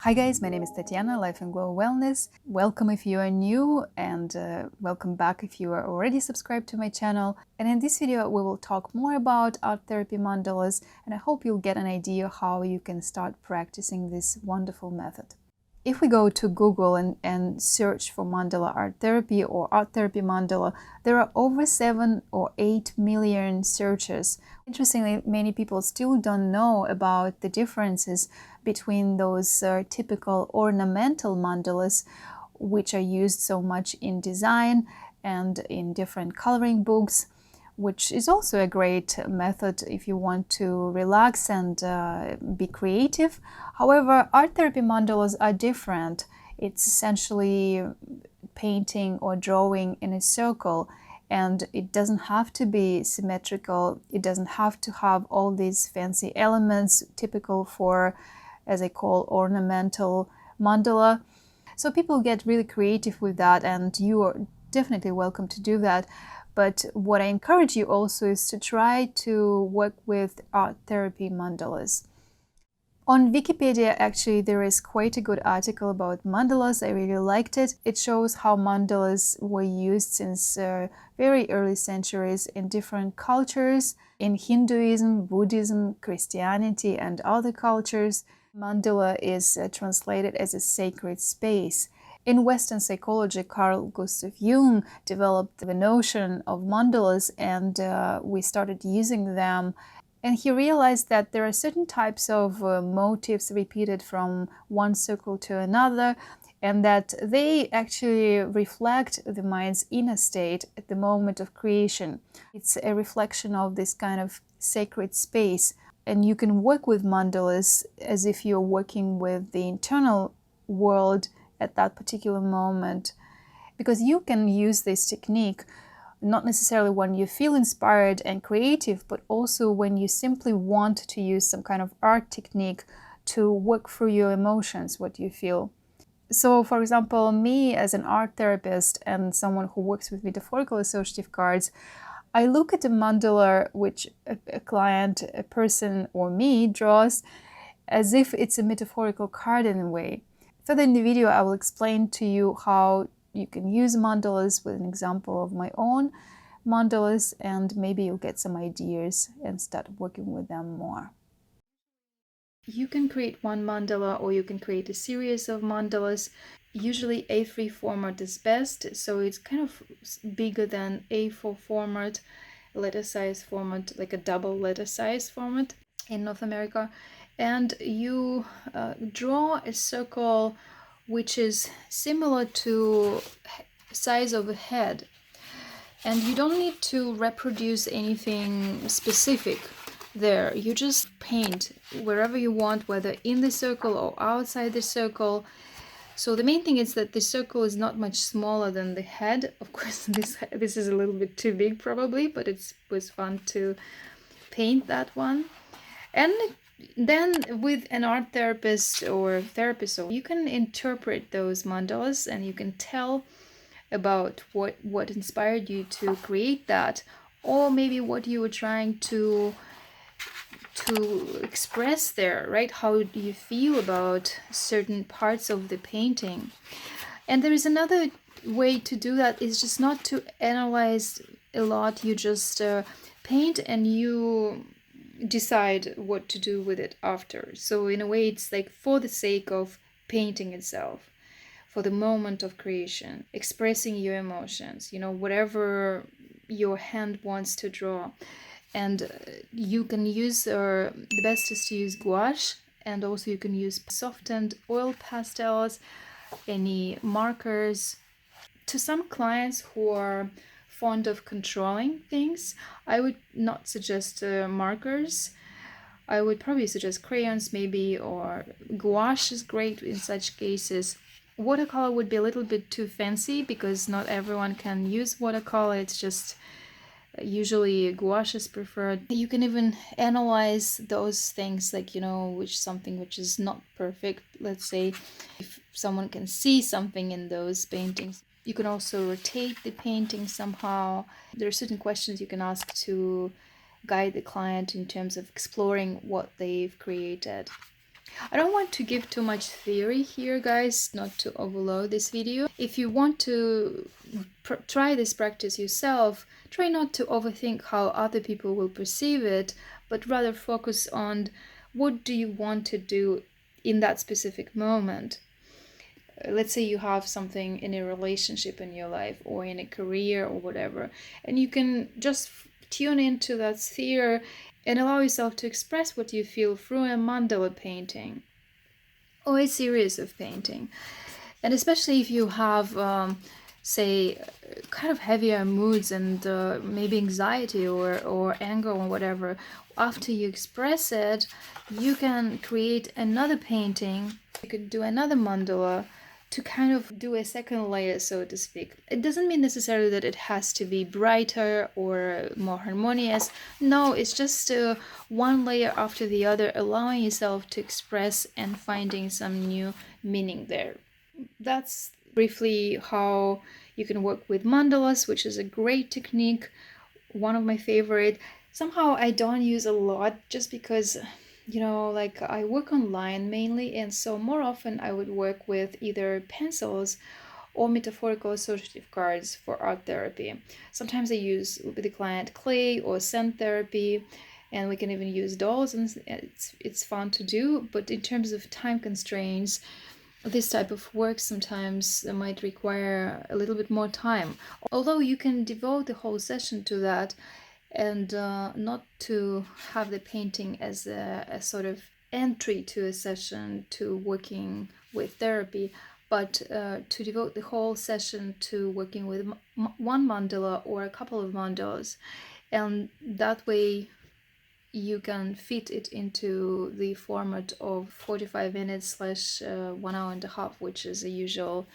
Hi guys, my name is Tatiana, Life and Glow Wellness. Welcome if you are new and welcome back if you are already subscribed to my channel. And in this video we will talk more about art therapy mandalas, and I hope you'll get an idea how you can start practicing this wonderful method. If we go to Google and search for mandala art therapy or art therapy mandala, there are over 7 or 8 million searches. Interestingly, many people still don't know about the differences between those typical ornamental mandalas, which are used so much in design and in different coloring books, which is also a great method if you want to relax and be creative. However, art therapy mandalas are different. It's essentially painting or drawing in a circle, and it doesn't have to be symmetrical. It doesn't have to have all these fancy elements typical for, as I call, ornamental mandala. So people get really creative with that, and you are definitely welcome to do that. But what I encourage you also is to try to work with art therapy mandalas. On Wikipedia, actually, there is quite a good article about mandalas. I really liked it. It shows how mandalas were used since very early centuries in different cultures. In Hinduism, Buddhism, Christianity, and other cultures, mandala is translated as a sacred space. In Western psychology, Carl Gustav Jung developed the notion of mandalas, and we started using them. And he realized that there are certain types of motifs repeated from one circle to another, and that they actually reflect the mind's inner state at the moment of creation. It's a reflection of this kind of sacred space. And you can work with mandalas as if you're working with the internal world at that particular moment, because you can use this technique not necessarily when you feel inspired and creative, but also when you simply want to use some kind of art technique to work through your emotions, what you feel. So, for example, me as an art therapist and someone who works with metaphorical associative cards, I look at a mandala which a client, a person, or me draws as if it's a metaphorical card in a way. Further in the video, I will explain to you how you can use mandalas with an example of my own mandalas, and maybe you'll get some ideas and start working with them more. You can create one mandala or you can create a series of mandalas. Usually A3 format is best, so it's kind of bigger than A4 format, letter size format, like a double letter size format in North America. And you draw a circle which is similar to size of a head, and you don't need to reproduce anything specific there. You just paint wherever you want, whether in the circle or outside the circle. So the main thing is that the circle is not much smaller than the head. Of course, this is a little bit too big probably, but it was fun to paint that one. And then with an art therapist or therapist, you can interpret those mandalas and you can tell about what inspired you to create that, or maybe what you were trying to express there, right? How do you feel about certain parts of the painting? And there is another way to do that, is just not to analyze a lot. You just paint and you decide what to do with it after. So in a way, it's like for the sake of painting itself, for the moment of creation, expressing your emotions, whatever your hand wants to draw. And you can use, the best is to use gouache, and also you can use softened oil pastels, any markers. To some clients who are fond of controlling things, I would not suggest markers. I would probably suggest crayons maybe, or gouache is great in such cases. Watercolor would be a little bit too fancy because not everyone can use watercolor. It's just usually gouache is preferred. You can even analyze those things, like, something which is not perfect. Let's say if someone can see something in those paintings. You can also rotate the painting somehow. There are certain questions you can ask to guide the client in terms of exploring what they've created. I don't want to give too much theory here, guys, not to overload this video. If you want to try this practice yourself, try not to overthink how other people will perceive it, but rather focus on what do you want to do in that specific moment. Let's say you have something in a relationship in your life or in a career or whatever, and you can just tune into that sphere and allow yourself to express what you feel through a mandala painting or a series of painting. And especially if you have say kind of heavier moods and maybe anxiety or anger or whatever, after you express it, you can create another painting. You could do another mandala to kind of do a second layer, so to speak. It doesn't mean necessarily that it has to be brighter or more harmonious. No, it's just one layer after the other, allowing yourself to express and finding some new meaning there. That's briefly how you can work with mandalas, which is a great technique, one of my favorite. Somehow I don't use a lot just because, you know, like I work online mainly, and so more often I would work with either pencils or metaphorical associative cards for art therapy. Sometimes I use with the client clay or sand therapy, and we can even use dolls, and it's fun to do. But in terms of time constraints, this type of work sometimes might require a little bit more time. Although you can devote the whole session to that, and not to have the painting as a sort of entry to a session to working with therapy, but to devote the whole session to working with one mandala or a couple of mandalas, and that way you can fit it into the format of 45 minutes / 1 hour and a half, which is the usual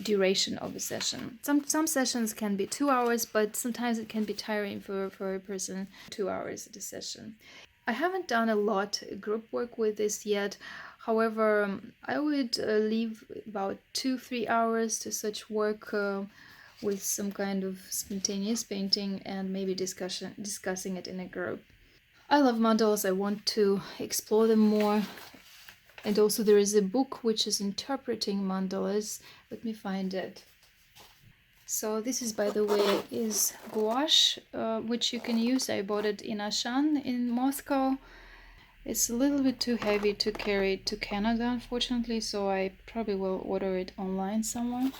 duration of a session. Some sessions can be 2 hours, but sometimes it can be tiring for a person. 2 hours at a session. I haven't done a lot group work with this yet. However, I would leave about 2-3 hours to such work with some kind of spontaneous painting and maybe discussing it in a group. I love mandalas. I want to explore them more. And also there is a book which is interpreting mandalas. Let me find it. So this is, by the way, is gouache, which you can use. I bought it in Ashan in Moscow. It's a little bit too heavy to carry to Canada, unfortunately, so I probably will order it online somewhere.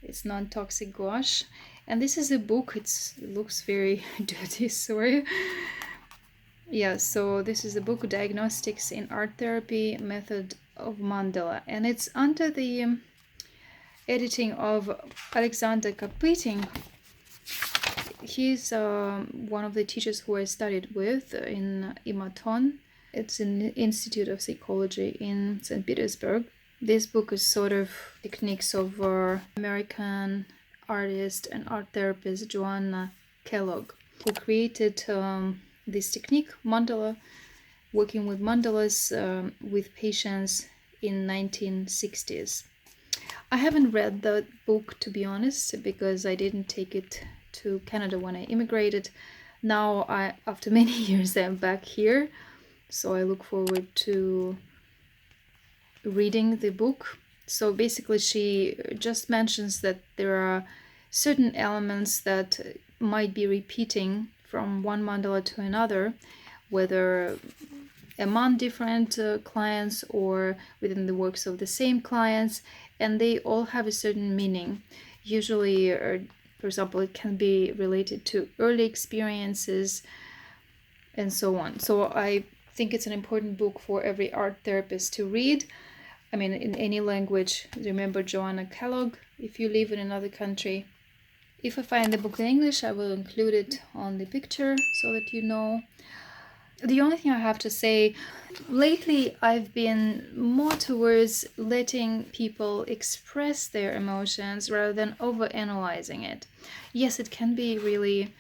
It's non-toxic gouache. And this is a book. It looks very dirty, sorry. Yeah, so this is the book Diagnostics in Art Therapy Method of Mandala, and it's under the editing of Alexander Kapitin. He's one of the teachers who I studied with in Imaton. It's an Institute of Psychology in St. Petersburg. This book is sort of techniques of American artist and art therapist Joanna Kellogg, who created this technique, mandala, working with mandalas with patients in 1960s. I haven't read that book, to be honest, because I didn't take it to Canada when I immigrated. Now, after many years, I'm back here, so I look forward to reading the book. So basically, she just mentions that there are certain elements that might be repeating from one mandala to another, whether among different clients or within the works of the same clients, and they all have a certain meaning. Usually, for example, it can be related to early experiences and so on. So I think it's an important book for every art therapist to read. I mean, in any language. Remember Joanna Kellogg if you live in another country. If I find the book in English, I will include it on the picture so that you know. The only thing I have to say, lately I've been more towards letting people express their emotions rather than overanalyzing it. Yes, it can be really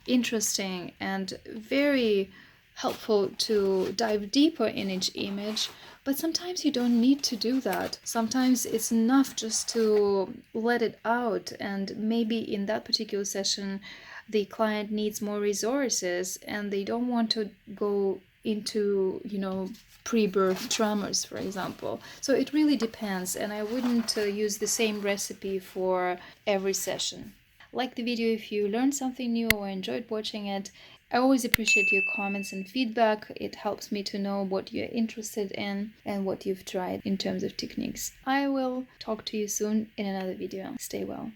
interesting and very helpful to dive deeper in each image, but sometimes you don't need to do that. Sometimes it's enough just to let it out, and maybe in that particular session the client needs more resources and they don't want to go into, pre-birth tremors, for example. So it really depends, and I wouldn't use the same recipe for every session. Like the video if you learned something new or enjoyed watching it. I always appreciate your comments and feedback. It helps me to know what you're interested in and what you've tried in terms of techniques. I will talk to you soon in another video. Stay well.